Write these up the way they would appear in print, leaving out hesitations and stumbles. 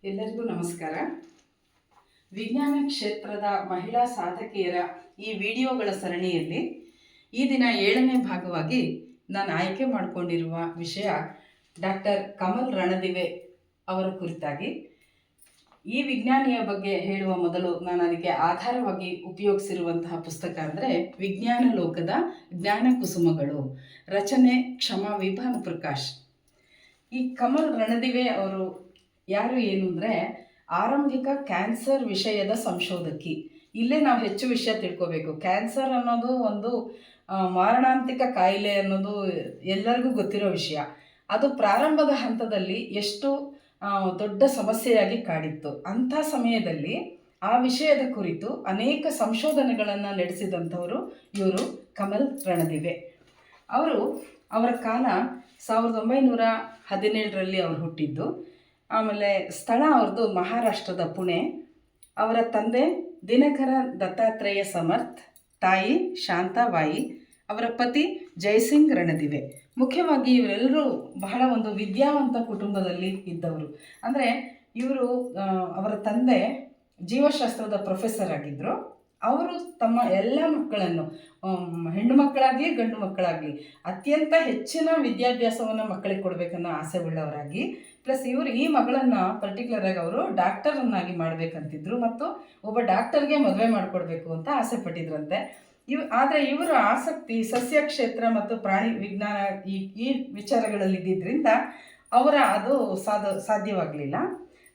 ಎಲ್ಲರಿಗೂ ನಮಸ್ಕಾರ. ವಿಜ್ಞಾನ ಕ್ಷೇತ್ರದ ಮಹಿಳಾ ಸಾಧಕಿಯರ ಈ ವಿಡಿಯೋಗಳ ಸರಣಿಯಲ್ಲಿ ಈ ದಿನ 7ನೇ ಭಾಗವಾಗಿ ನಾನು ಆಯ್ಕೆ ಮಾಡಿಕೊಂಡಿರುವ ವಿಷಯ ಡಾಕ್ಟರ್ ಕಮಲ್ ರಣದಿವೆ ಅವರ ಕುರಿತಾಗಿ. ಈ ವಿಜ್ಞಾನಿಯ ಬಗ್ಗೆ ಹೇಳುವ ಮೊದಲು ನಾನು ಅದಕ್ಕೆ ಆಧಾರವಾಗಿ ಉಪಯೋಗಿಸಿರುವಂತಹ ಪುಸ್ತಕ ಅಂದರೆ ವಿಜ್ಞಾನ ಲೋಕದ ಜ್ಞಾನ ಕುಸುಮಗಳು, ರಚನೆ ಕ್ಷಮಾ ವಿ ಭಾನುಪ್ರಕಾಶ್. ಈ ಕಮಲ್ ರಣದಿವೆ ಅವರು ಯಾರು ಏನು ಅಂದರೆ ಆರಂಭಿಕ ಕ್ಯಾನ್ಸರ್ ವಿಷಯದ ಸಂಶೋಧಕಿ. ಇಲ್ಲೇ ನಾವು ಹೆಚ್ಚು ವಿಷಯ ತಿಳ್ಕೋಬೇಕು. ಕ್ಯಾನ್ಸರ್ ಅನ್ನೋದು ಒಂದು ಮಾರಣಾಂತಿಕ ಕಾಯಿಲೆ ಅನ್ನೋದು ಎಲ್ಲರಿಗೂ ಗೊತ್ತಿರೋ ವಿಷಯ. ಅದು ಪ್ರಾರಂಭದ ಹಂತದಲ್ಲಿ ಎಷ್ಟು ದೊಡ್ಡ ಸಮಸ್ಯೆಯಾಗಿ ಕಾಡಿತ್ತು. ಅಂಥ ಸಮಯದಲ್ಲಿ ಆ ವಿಷಯದ ಕುರಿತು ಅನೇಕ ಸಂಶೋಧನೆಗಳನ್ನು ನಡೆಸಿದಂಥವರು ಇವರು ಕಮಲ್ ರಣದಿವೆ. ಅವರ ಕಾಲ 1917ರಲ್ಲಿ ಅವರು ಹುಟ್ಟಿದ್ದು. ಆಮೇಲೆ ಸ್ಥಳ ಅವ್ರದ್ದು ಮಹಾರಾಷ್ಟ್ರದ ಪುಣೆ. ಅವರ ತಂದೆ ದಿನಕರ ದತ್ತಾತ್ರೇಯ ಸಮರ್ಥ್, ತಾಯಿ ಶಾಂತಾಬಾಯಿ, ಅವರ ಪತಿ ಜಯಸಿಂಗ್ ರಣದಿವೆ. ಮುಖ್ಯವಾಗಿ ಇವರೆಲ್ಲರೂ ಬಹಳ ಒಂದು ವಿದ್ಯಾವಂತ ಕುಟುಂಬದಲ್ಲಿ ಇದ್ದವರು. ಅಂದರೆ ಇವರು ಅವರ ತಂದೆ ಜೀವಶಾಸ್ತ್ರದ ಪ್ರೊಫೆಸರ್ ಆಗಿದ್ದರು. ಅವರು ತಮ್ಮ ಎಲ್ಲ ಮಕ್ಕಳನ್ನು, ಹೆಣ್ಣು ಮಕ್ಕಳಾಗಲಿ ಗಂಡು ಮಕ್ಕಳಾಗಲಿ, ಅತ್ಯಂತ ಹೆಚ್ಚಿನ ವಿದ್ಯಾಭ್ಯಾಸವನ್ನು ಮಕ್ಕಳಿಗೆ ಕೊಡಬೇಕನ್ನೋ ಆಸೆ ಉಳ್ಳವರಾಗಿ, ಪ್ಲಸ್ ಇವರು ಈ ಮಗಳನ್ನು ಪರ್ಟಿಕ್ಯುಲರಾಗಿ ಅವರು ಡಾಕ್ಟರನ್ನಾಗಿ ಮಾಡಬೇಕಂತಿದ್ರು ಮತ್ತು ಒಬ್ಬ ಡಾಕ್ಟರ್ಗೆ ಮದುವೆ ಮಾಡಿಕೊಡ್ಬೇಕು ಅಂತ ಆಸೆ ಪಟ್ಟಿದ್ರಂತೆ. ಆದರೆ ಇವರ ಆಸಕ್ತಿ ಸಸ್ಯ ಕ್ಷೇತ್ರ ಮತ್ತು ಪ್ರಾಣಿ ವಿಜ್ಞಾನ ಈ ವಿಚಾರಗಳಲ್ಲಿದ್ದರಿಂದ ಅದು ಸಾಧ್ಯವಾಗಲಿಲ್ಲ.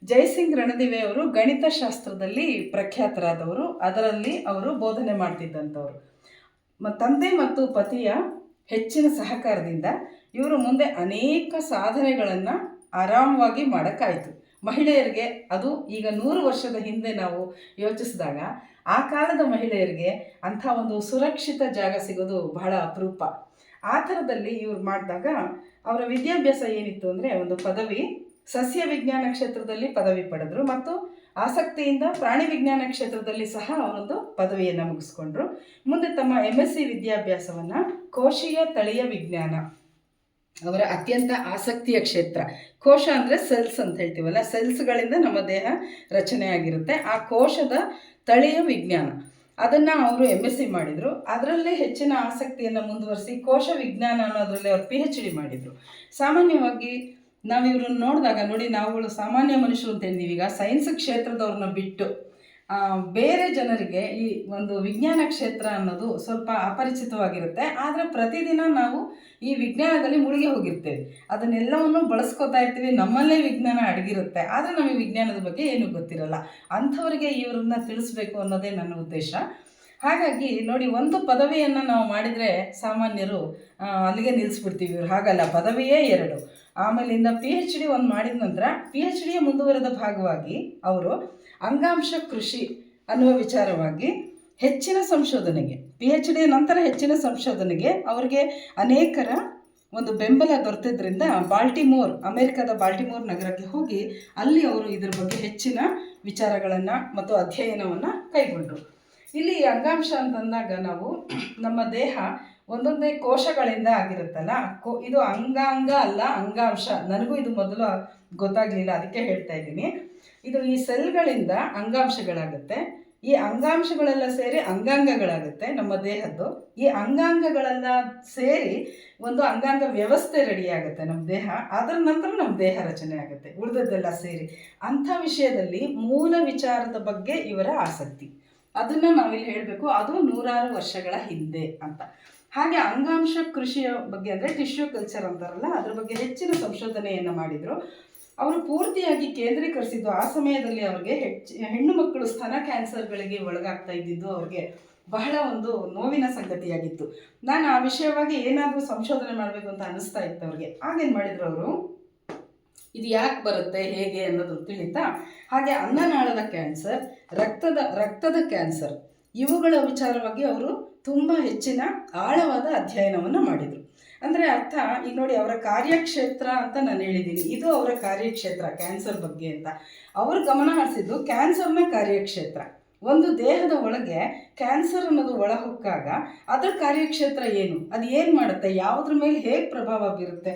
ಜಯಸಿಂಗ್ ರಣದಿವೆ ಅವರು ಗಣಿತಶಾಸ್ತ್ರದಲ್ಲಿ ಪ್ರಖ್ಯಾತರಾದವರು. ಅದರಲ್ಲಿ ಅವರು ಬೋಧನೆ ಮಾಡ್ತಿದ್ದಂಥವ್ರು. ತಂದೆ ಮತ್ತು ಪತಿಯ ಹೆಚ್ಚಿನ ಸಹಕಾರದಿಂದ ಇವರು ಮುಂದೆ ಅನೇಕ ಸಾಧನೆಗಳನ್ನು ಆರಾಮವಾಗಿ ಮಾಡೋಕ್ಕಾಯಿತು. ಮಹಿಳೆಯರಿಗೆ, ಅದು ಈಗ 100 ವರ್ಷದ ಹಿಂದೆ ನಾವು ಯೋಚಿಸಿದಾಗ ಆ ಕಾಲದ ಮಹಿಳೆಯರಿಗೆ ಅಂಥ ಒಂದು ಸುರಕ್ಷಿತ ಜಾಗ ಸಿಗೋದು ಬಹಳ ಅಪರೂಪ. ಆ ಥರದಲ್ಲಿ ಇವ್ರು ಮಾಡಿದಾಗ ಅವರ ವಿದ್ಯಾಭ್ಯಾಸ ಏನಿತ್ತು ಅಂದರೆ ಒಂದು ಪದವಿ, ಸಸ್ಯ ವಿಜ್ಞಾನ ಕ್ಷೇತ್ರದಲ್ಲಿ ಪದವಿ ಪಡೆದರು ಮತ್ತು ಆಸಕ್ತಿಯಿಂದ ಪ್ರಾಣಿ ವಿಜ್ಞಾನ ಕ್ಷೇತ್ರದಲ್ಲಿ ಸಹ ಅವರೊಂದು ಪದವಿಯನ್ನು ಮುಗಿಸ್ಕೊಂಡ್ರು. ಮುಂದೆ ತಮ್ಮ MSc ವಿದ್ಯಾಭ್ಯಾಸವನ್ನು ಕೋಶೀಯ ತಳಿಯ ವಿಜ್ಞಾನ, ಅವರ ಅತ್ಯಂತ ಆಸಕ್ತಿಯ ಕ್ಷೇತ್ರ. ಕೋಶ ಅಂದರೆ ಸೆಲ್ಸ್ ಅಂತ ಹೇಳ್ತೀವಲ್ಲ, ಸೆಲ್ಸ್ಗಳಿಂದ ನಮ್ಮ ದೇಹ ರಚನೆ ಆಗಿರುತ್ತೆ. ಆ ಕೋಶದ ತಳಿಯ ವಿಜ್ಞಾನ, ಅದನ್ನು ಅವರು MSc ಮಾಡಿದರು. ಅದರಲ್ಲೇ ಹೆಚ್ಚಿನ ಆಸಕ್ತಿಯನ್ನು ಮುಂದುವರಿಸಿ ಕೋಶ ವಿಜ್ಞಾನ ಅನ್ನೋದರಲ್ಲಿ ಅವರು PhD ಮಾಡಿದರು. ಸಾಮಾನ್ಯವಾಗಿ ನಾವು ಇವ್ರನ್ನ ನೋಡಿದಾಗ ನಾವುಗಳು ಸಾಮಾನ್ಯ ಮನುಷ್ಯರು ಅಂತ ಹೇಳಿದೀವಿ. ಈಗ ಸೈನ್ಸ್ ಕ್ಷೇತ್ರದವ್ರನ್ನ ಬಿಟ್ಟು ಬೇರೆ ಜನರಿಗೆ ಈ ಒಂದು ವಿಜ್ಞಾನ ಕ್ಷೇತ್ರ ಅನ್ನೋದು ಸ್ವಲ್ಪ ಅಪರಿಚಿತವಾಗಿರುತ್ತೆ. ಆದರೆ ಪ್ರತಿದಿನ ನಾವು ಈ ವಿಜ್ಞಾನದಲ್ಲಿ ಮುಳುಗಿ ಹೋಗಿರ್ತೇವೆ, ಅದನ್ನೆಲ್ಲವನ್ನು ಬಳಸ್ಕೊತಾ ಇರ್ತೀವಿ, ನಮ್ಮಲ್ಲೇ ವಿಜ್ಞಾನ ಅಡಗಿರುತ್ತೆ. ಆದರೆ ನಮಗೆ ವಿಜ್ಞಾನದ ಬಗ್ಗೆ ಏನೂ ಗೊತ್ತಿರಲ್ಲ. ಅಂಥವರಿಗೆ ಇವ್ರನ್ನ ತಿಳಿಸ್ಬೇಕು ಅನ್ನೋದೇ ನನ್ನ ಉದ್ದೇಶ. ಹಾಗಾಗಿ ಒಂದು ಪದವಿಯನ್ನು ನಾವು ಮಾಡಿದರೆ ಸಾಮಾನ್ಯರು ಅಲ್ಲಿಗೆ ನಿಲ್ಲಿಸ್ಬಿಡ್ತೀವಿ. ಇವ್ರು ಹಾಗಲ್ಲ, ಪದವಿಯೇ 2. ಆಮೇಲಿಂದ PhD ಒಂದು ಮಾಡಿದ ನಂತರ PhDಯ ಮುಂದುವರೆದ ಭಾಗವಾಗಿ ಅವರು ಅಂಗಾಂಶ ಕೃಷಿ ಅನ್ನುವ ವಿಚಾರವಾಗಿ ಹೆಚ್ಚಿನ ಸಂಶೋಧನೆಗೆ, PhD ನಂತರ ಹೆಚ್ಚಿನ ಸಂಶೋಧನೆಗೆ ಅವರಿಗೆ ಅನೇಕರ ಒಂದು ಬೆಂಬಲ ದೊರೆತಿದ್ದರಿಂದ ಅಮೆರಿಕದ ಬಾಲ್ಟಿಮೋರ್ ನಗರಕ್ಕೆ ಹೋಗಿ ಅಲ್ಲಿ ಅವರು ಇದ್ರ ಬಗ್ಗೆ ಹೆಚ್ಚಿನ ವಿಚಾರಗಳನ್ನು ಮತ್ತು ಅಧ್ಯಯನವನ್ನು ಕೈಗೊಂಡರು. ಇಲ್ಲಿ ಅಂಗಾಂಶ ಅಂತಂದಾಗ ನಾವು ನಮ್ಮ ದೇಹ ಒಂದೊಂದೇ ಕೋಶಗಳಿಂದ ಆಗಿರುತ್ತಲ್ಲ, ಇದು ಅಂಗಾಂಗ ಅಲ್ಲ, ಅಂಗಾಂಶ. ನನಗೂ ಇದು ಮೊದಲು ಗೊತ್ತಾಗಲಿಲ್ಲ, ಅದಕ್ಕೆ ಹೇಳ್ತಾ ಇದ್ದೀನಿ. ಇದು ಈ ಸೆಲ್ಗಳಿಂದ ಅಂಗಾಂಶಗಳಾಗುತ್ತೆ. ಈ ಅಂಗಾಂಶಗಳೆಲ್ಲ ಸೇರಿ ಅಂಗಾಂಗಗಳಾಗುತ್ತೆ ನಮ್ಮ ದೇಹದ್ದು. ಈ ಅಂಗಾಂಗಗಳೆಲ್ಲ ಸೇರಿ ಒಂದು ಅಂಗಾಂಗ ವ್ಯವಸ್ಥೆ ರೆಡಿಯಾಗುತ್ತೆ ನಮ್ಮ ದೇಹ. ಅದರ ನಂತರ ನಮ್ಮ ದೇಹ ರಚನೆ ಆಗುತ್ತೆ, ಉಳಿದದ್ದೆಲ್ಲ ಸೇರಿ. ಅಂಥ ವಿಷಯದಲ್ಲಿ ಮೂಲ ವಿಚಾರದ ಬಗ್ಗೆ ಇವರ ಆಸಕ್ತಿ, ಅದನ್ನು ನಾವಿಲ್ಲಿ ಹೇಳಬೇಕು. ಅದು 100 ವರ್ಷಗಳ ಹಿಂದೆ ಅಂತ. ಹಾಗೆ ಅಂಗಾಂಶ ಕೃಷಿಯ ಬಗ್ಗೆ ಅಂದರೆ ಟಿಶ್ಯೂ ಕಲ್ಚರ್ ಅಂತಾರಲ್ಲ, ಅದ್ರ ಬಗ್ಗೆ ಹೆಚ್ಚಿನ ಸಂಶೋಧನೆಯನ್ನು ಮಾಡಿದರು. ಅವರು ಪೂರ್ತಿಯಾಗಿ ಕೇಂದ್ರೀಕರಿಸಿದ್ದು ಆ ಸಮಯದಲ್ಲಿ ಅವ್ರಿಗೆ ಹೆಣ್ಣು ಮಕ್ಕಳು ಸ್ತನ ಕ್ಯಾನ್ಸರ್ಗಳಿಗೆ ಒಳಗಾಗ್ತಾ ಇದ್ದಿದ್ದು ಅವ್ರಿಗೆ ಬಹಳ ಒಂದು ನೋವಿನ ಸಂಗತಿಯಾಗಿತ್ತು. ನಾನು ಆ ವಿಷಯವಾಗಿ ಏನಾದರೂ ಸಂಶೋಧನೆ ಮಾಡಬೇಕು ಅಂತ ಅನ್ನಿಸ್ತಾ ಇತ್ತು ಅವ್ರಿಗೆ. ಆಗೇನು ಮಾಡಿದ್ರು ಅವರು, ಇದು ಯಾಕೆ ಬರುತ್ತೆ ಹೇಗೆ ಅನ್ನೋದು ತಿಳಿತಾ ಹಾಗೆ ಅನ್ನನಾಳದ ಕ್ಯಾನ್ಸರ್, ರಕ್ತದ ಕ್ಯಾನ್ಸರ್, ಇವುಗಳ ವಿಚಾರವಾಗಿ ಅವರು ತುಂಬ ಹೆಚ್ಚಿನ ಆಳವಾದ ಅಧ್ಯಯನವನ್ನು ಮಾಡಿದರು. ಅಂದರೆ ಅರ್ಥ ಈಗ ಅವರ ಕಾರ್ಯಕ್ಷೇತ್ರ ಅಂತ ನಾನು ಹೇಳಿದ್ದೀನಿ, ಇದು ಅವರ ಕಾರ್ಯಕ್ಷೇತ್ರ ಕ್ಯಾನ್ಸರ್ ಬಗ್ಗೆ ಅಂತ. ಅವರು ಗಮನ ಹರಿಸಿದ್ದು ಕ್ಯಾನ್ಸರ್ನ ಕಾರ್ಯಕ್ಷೇತ್ರ. ಒಂದು ದೇಹದ ಒಳಗೆ ಕ್ಯಾನ್ಸರ್ ಅನ್ನೋದು ಒಳಹೊಕ್ಕಾಗ ಅದರ ಕಾರ್ಯಕ್ಷೇತ್ರ ಏನು, ಅದು ಏನು ಮಾಡುತ್ತೆ, ಯಾವುದ್ರ ಮೇಲೆ ಹೇಗೆ ಪ್ರಭಾವ ಬೀರುತ್ತೆ,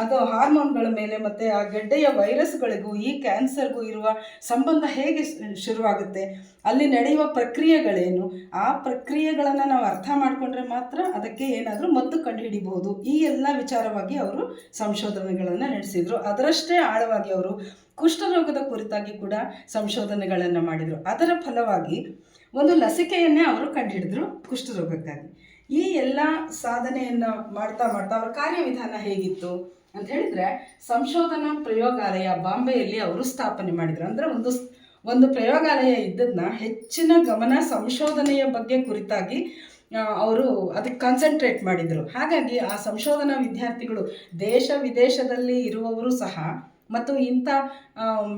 ಅದು ಹಾರ್ಮೋನ್ಗಳ ಮೇಲೆ ಮತ್ತು ಆ ಗೆಡ್ಡೆಯ ವೈರಸ್ಗಳಿಗೂ ಈ ಕ್ಯಾನ್ಸರ್ಗೂ ಇರುವ ಸಂಬಂಧ ಹೇಗೆ ಶುರುವಾಗುತ್ತೆ, ಅಲ್ಲಿ ನಡೆಯುವ ಪ್ರಕ್ರಿಯೆಗಳೇನು, ಆ ಪ್ರಕ್ರಿಯೆಗಳನ್ನು ನಾವು ಅರ್ಥ ಮಾಡಿಕೊಂಡ್ರೆ ಮಾತ್ರ ಅದಕ್ಕೆ ಏನಾದರೂ ಮದ್ದು ಕಂಡುಹಿಡಿಬಹುದು. ಈ ಎಲ್ಲ ವಿಚಾರವಾಗಿ ಅವರು ಸಂಶೋಧನೆಗಳನ್ನು ನಡೆಸಿದರು. ಅದರಷ್ಟೇ ಆಳವಾಗಿ ಅವರು ಕುಷ್ಠರೋಗದ ಕುರಿತಾಗಿ ಕೂಡ ಸಂಶೋಧನೆಗಳನ್ನು ಮಾಡಿದರು. ಅದರ ಫಲವಾಗಿ ಒಂದು ಲಸಿಕೆಯನ್ನೇ ಅವರು ಕಂಡುಹಿಡಿದ್ರು ಕುಷ್ಠರೋಗಕ್ಕಾಗಿ. ಈ ಎಲ್ಲ ಸಾಧನೆಯನ್ನು ಮಾಡ್ತಾ ಮಾಡ್ತಾ ಅವರ ಕಾರ್ಯವಿಧಾನ ಹೇಗಿತ್ತು ಅಂತ ಹೇಳಿದರೆ, ಸಂಶೋಧನಾ ಪ್ರಯೋಗಾಲಯ ಬಾಂಬೆಯಲ್ಲಿ ಅವರು ಸ್ಥಾಪನೆ ಮಾಡಿದರು. ಅಂದರೆ ಒಂದು ಪ್ರಯೋಗಾಲಯ ಇದ್ದದನ್ನ ಹೆಚ್ಚಿನ ಗಮನ ಸಂಶೋಧನೆಯ ಬಗ್ಗೆ ಕುರಿತಾಗಿ ಅವರು ಅದಕ್ಕೆ ಕಾನ್ಸಂಟ್ರೇಟ್ ಮಾಡಿದರು. ಹಾಗಾಗಿ ಆ ಸಂಶೋಧನಾ ವಿದ್ಯಾರ್ಥಿಗಳು ದೇಶ ವಿದೇಶದಲ್ಲಿ ಇರುವವರು ಸಹ ಮತ್ತು ಇಂಥ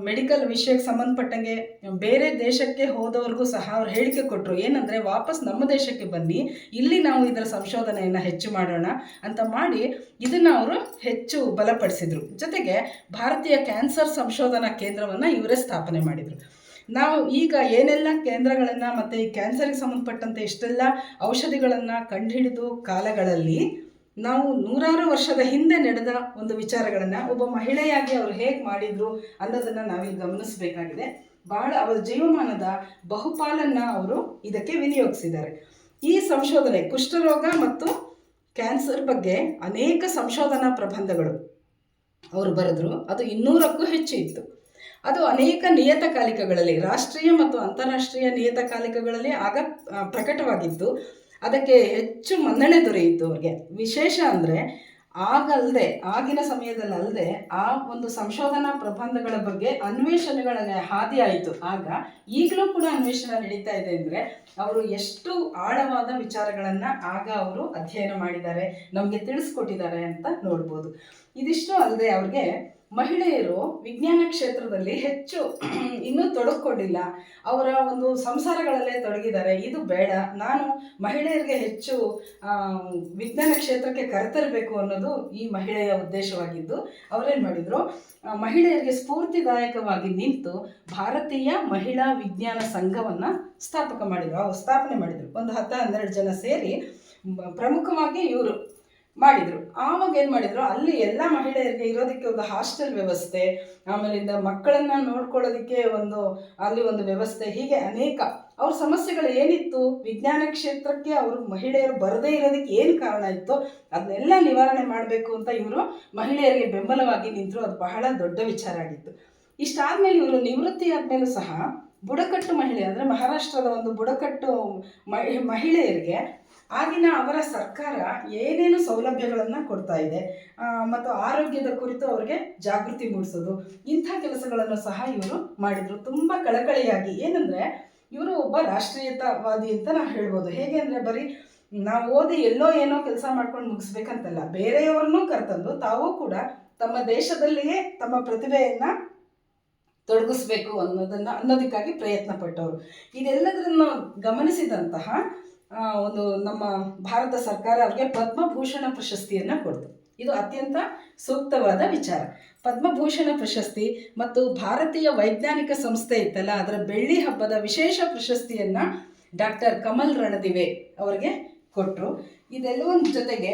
ಮೆಡಿಕಲ್ ವಿಷಯಕ್ಕೆ ಸಂಬಂಧಪಟ್ಟಂಗೆ ಬೇರೆ ದೇಶಕ್ಕೆ ಹೋದವ್ರಿಗೂ ಸಹ ಅವ್ರು ಹೇಳಿಕೆ ಕೊಟ್ಟರು. ಏನಂದರೆ, ವಾಪಸ್ ನಮ್ಮ ದೇಶಕ್ಕೆ ಬನ್ನಿ, ಇಲ್ಲಿ ನಾವು ಇದರ ಸಂಶೋಧನೆಯನ್ನು ಹೆಚ್ಚು ಮಾಡೋಣ ಅಂತ ಮಾಡಿ ಇದನ್ನು ಅವರು ಹೆಚ್ಚು ಬಲಪಡಿಸಿದರು. ಜೊತೆಗೆ ಭಾರತೀಯ ಕ್ಯಾನ್ಸರ್ ಸಂಶೋಧನಾ ಕೇಂದ್ರವನ್ನು ಇವರೇ ಸ್ಥಾಪನೆ ಮಾಡಿದರು. ನಾವು ಈಗ ಏನೆಲ್ಲ ಕೇಂದ್ರಗಳನ್ನು ಮತ್ತು ಈ ಕ್ಯಾನ್ಸರ್ಗೆ ಸಂಬಂಧಪಟ್ಟಂತೆ ಎಷ್ಟೆಲ್ಲ ಔಷಧಿಗಳನ್ನು ಕಂಡುಹಿಡಿದು ಕಾಲಗಳಲ್ಲಿ ನಾವು ನೂರಾರು ವರ್ಷದ ಹಿಂದೆ ನಡೆದ ಒಂದು ವಿಚಾರಗಳನ್ನು ಒಬ್ಬ ಮಹಿಳೆಯಾಗಿ ಅವರು ಹೇಗೆ ಮಾಡಿದರು ಅನ್ನೋದನ್ನು ನಾವಿಲ್ಲಿ ಗಮನಿಸಬೇಕಾಗಿದೆ. ಅವರ ಜೀವಮಾನದ ಬಹುಪಾಲನ್ನು ಅವರು ಇದಕ್ಕೆ ವಿನಿಯೋಗಿಸಿದ್ದಾರೆ. ಈ ಸಂಶೋಧನೆ ಕುಷ್ಠರೋಗ ಮತ್ತು ಕ್ಯಾನ್ಸರ್ ಬಗ್ಗೆ ಅನೇಕ ಸಂಶೋಧನಾ ಪ್ರಬಂಧಗಳು ಅವರು ಬರೆದರು. ಅದು 200ಕ್ಕೂ ಹೆಚ್ಚು ಇತ್ತು. ಅದು ಅನೇಕ ನಿಯತಕಾಲಿಕಗಳಲ್ಲಿ, ರಾಷ್ಟ್ರೀಯ ಮತ್ತು ಅಂತಾರಾಷ್ಟ್ರೀಯ ನಿಯತಕಾಲಿಕಗಳಲ್ಲಿ ಆಗ ಪ್ರಕಟವಾಗಿದ್ದು ಅದಕ್ಕೆ ಹೆಚ್ಚು ಮನ್ನಣೆ ದೊರೆಯಿತು ಅವ್ರಿಗೆ. ವಿಶೇಷ ಅಂದರೆ ಆಗಲ್ಲದೆ, ಆಗಿನ ಸಮಯದಲ್ಲದೆ ಆ ಒಂದು ಸಂಶೋಧನಾ ಪ್ರಬಂಧಗಳ ಬಗ್ಗೆ ಅನ್ವೇಷಣೆಗಳ ಹಾದಿ ಆಯಿತು. ಆಗ ಈಗಲೂ ಕೂಡ ಅನ್ವೇಷಣೆ ನಡೀತಾ ಇದೆ. ಅಂದರೆ ಅವರು ಎಷ್ಟು ಆಳವಾದ ವಿಚಾರಗಳನ್ನು ಆಗ ಅವರು ಅಧ್ಯಯನ ಮಾಡಿದ್ದಾರೆ, ನಮಗೆ ತಿಳಿಸ್ಕೊಟ್ಟಿದ್ದಾರೆ ಅಂತ ನೋಡ್ಬೋದು. ಇದಿಷ್ಟು ಅಲ್ಲದೆ ಅವ್ರಿಗೆ ಮಹಿಳೆಯರು ವಿಜ್ಞಾನ ಕ್ಷೇತ್ರದಲ್ಲಿ ಹೆಚ್ಚು ಇನ್ನೂ ತೊಡಗಿಕೊಂಡಿಲ್ಲ, ಅವರ ಒಂದು ಸಂಸಾರಗಳಲ್ಲೇ ತೊಡಗಿದ್ದಾರೆ. ಇದು ಬೇಡ, ನಾನು ಮಹಿಳೆಯರಿಗೆ ಹೆಚ್ಚು ವಿಜ್ಞಾನ ಕ್ಷೇತ್ರಕ್ಕೆ ಕರೆತರಬೇಕು ಅನ್ನೋದು ಈ ಮಹಿಳೆಯ ಉದ್ದೇಶವಾಗಿದ್ದು, ಅವರೇನು ಮಾಡಿದರು, ಮಹಿಳೆಯರಿಗೆ ಸ್ಫೂರ್ತಿದಾಯಕವಾಗಿ ನಿಂತು ಭಾರತೀಯ ಮಹಿಳಾ ವಿಜ್ಞಾನ ಸಂಘವನ್ನು ಸ್ಥಾಪನೆ ಮಾಡಿದರು. ಒಂದು 10-12 ಜನ ಸೇರಿ ಪ್ರಮುಖವಾಗಿ ಇವರು ಮಾಡಿದರು. ಆವಾಗ ಏನು ಮಾಡಿದರು, ಅಲ್ಲಿ ಎಲ್ಲ ಮಹಿಳೆಯರಿಗೆ ಇರೋದಕ್ಕೆ ಒಂದು ಹಾಸ್ಟೆಲ್ ವ್ಯವಸ್ಥೆ, ಆಮೇಲಿಂದ ಮಕ್ಕಳನ್ನು ನೋಡ್ಕೊಳ್ಳೋದಕ್ಕೆ ಅಲ್ಲಿ ಒಂದು ವ್ಯವಸ್ಥೆ, ಹೀಗೆ ಅನೇಕ ಅವ್ರ ಸಮಸ್ಯೆಗಳು ಏನಿತ್ತು, ವಿಜ್ಞಾನ ಕ್ಷೇತ್ರಕ್ಕೆ ಅವರು ಮಹಿಳೆಯರು ಬರದೇ ಇರೋದಕ್ಕೆ ಏನು ಕಾರಣ ಇತ್ತು ಅದನ್ನೆಲ್ಲ ನಿವಾರಣೆ ಮಾಡಬೇಕು ಅಂತ ಇವರು ಮಹಿಳೆಯರಿಗೆ ಬೆಂಬಲವಾಗಿ ನಿಂತರು. ಅದು ಬಹಳ ದೊಡ್ಡ ವಿಚಾರ ಆಗಿತ್ತು. ಇಷ್ಟಾದಮೇಲೆ ಇವರು ನಿವೃತ್ತಿ ಆದಮೇಲೂ ಸಹ ಬುಡಕಟ್ಟು ಮಹಿಳೆ, ಅಂದರೆ ಮಹಾರಾಷ್ಟ್ರದ ಒಂದು ಬುಡಕಟ್ಟು ಮಹಿಳೆಯರಿಗೆ ಆಗಿನ ಅವರ ಸರ್ಕಾರ ಏನೇನು ಸೌಲಭ್ಯಗಳನ್ನು ಕೊಡ್ತಾ ಇದೆ ಮತ್ತು ಆರೋಗ್ಯದ ಕುರಿತು ಅವರಿಗೆ ಜಾಗೃತಿ ಮೂಡಿಸೋದು, ಇಂಥ ಕೆಲಸಗಳನ್ನು ಸಹ ಇವರು ಮಾಡಿದರು. ತುಂಬ ಕಳಕಳಿಯಾಗಿ. ಏನಂದರೆ ಇವರು ಒಬ್ಬ ರಾಷ್ಟ್ರೀಯತಾವಾದಿ ಅಂತ ನಾವು ಹೇಳ್ಬೋದು. ಹೇಗೆ ಅಂದರೆ, ಬರೀ ನಾವು ಓದಿ ಎಲ್ಲೋ ಏನೋ ಕೆಲಸ ಮಾಡ್ಕೊಂಡು ಮುಗಿಸ್ಬೇಕಂತಲ್ಲ, ಬೇರೆಯವ್ರನ್ನೂ ಕರೆತಂದು ತಾವೂ ಕೂಡ ತಮ್ಮ ದೇಶದಲ್ಲಿಯೇ ತಮ್ಮ ಪ್ರತಿಭೆಯನ್ನು ತೊಡಗಿಸ್ಬೇಕು ಅನ್ನೋದಕ್ಕಾಗಿ ಪ್ರಯತ್ನ ಪಟ್ಟವರು. ಇದೆಲ್ಲದನ್ನು ಗಮನಿಸಿದಂತಹ ನಮ್ಮ ಭಾರತ ಸರ್ಕಾರ ಅವರಿಗೆ ಪದ್ಮಭೂಷಣ ಪ್ರಶಸ್ತಿಯನ್ನು ಕೊಡ್ತು. ಇದು ಅತ್ಯಂತ ಸೂಕ್ತವಾದ ವಿಚಾರ. ಪದ್ಮಭೂಷಣ ಪ್ರಶಸ್ತಿ ಮತ್ತು ಭಾರತೀಯ ವೈಜ್ಞಾನಿಕ ಸಂಸ್ಥೆ ಇತ್ತಲ್ಲ, ಅದರ ಬೆಳ್ಳಿ ಹಬ್ಬದ ವಿಶೇಷ ಪ್ರಶಸ್ತಿಯನ್ನು ಡಾಕ್ಟರ್ ಕಮಲ್ ರಣದಿವೆ ಅವರಿಗೆ ಕೊಟ್ಟರು. ಇದೆಲ್ಲವೊಂದು ಜೊತೆಗೆ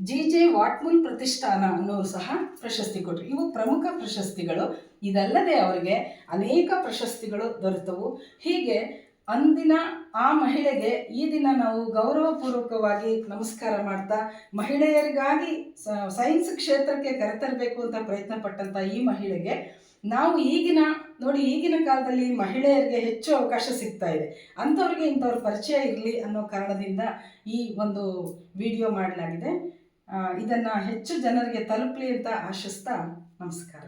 ಜೆ ವಾಟ್ಮುಲ್ ಪ್ರತಿಷ್ಠಾನ ಅನ್ನೋರು ಸಹ ಪ್ರಶಸ್ತಿ ಕೊಟ್ಟರು. ಇವು ಪ್ರಮುಖ ಪ್ರಶಸ್ತಿಗಳು. ಇದಲ್ಲದೆ ಅವರಿಗೆ ಅನೇಕ ಪ್ರಶಸ್ತಿಗಳು ದೊರೆತವು. ಹೀಗೆ ಅಂದಿನ ಆ ಮಹಿಳೆಗೆ ಈ ದಿನ ನಾವು ಗೌರವಪೂರ್ವಕವಾಗಿ ನಮಸ್ಕಾರ ಮಾಡ್ತಾ, ಮಹಿಳೆಯರಿಗಾಗಿ ಸೈನ್ಸ್ ಕ್ಷೇತ್ರಕ್ಕೆ ಕರೆತರಬೇಕು ಅಂತ ಪ್ರಯತ್ನ ಪಟ್ಟಂಥ ಈ ಮಹಿಳೆಗೆ ನಾವು ಈಗಿನ ಕಾಲದಲ್ಲಿ ಮಹಿಳೆಯರಿಗೆ ಹೆಚ್ಚು ಅವಕಾಶ ಸಿಗ್ತಾ ಇದೆ, ಅಂಥವ್ರಿಗೆ ಇಂಥವ್ರ ಪರಿಚಯ ಇರಲಿ ಅನ್ನೋ ಕಾರಣದಿಂದ ಈ ಒಂದು ವಿಡಿಯೋ ಮಾಡಲಾಗಿದೆ. ಇದನ್ನು ಹೆಚ್ಚು ಜನರಿಗೆ ತಲುಪಲಿ ಅಂತ ಆಶಿಸ್ತಾ ನಮಸ್ಕಾರ.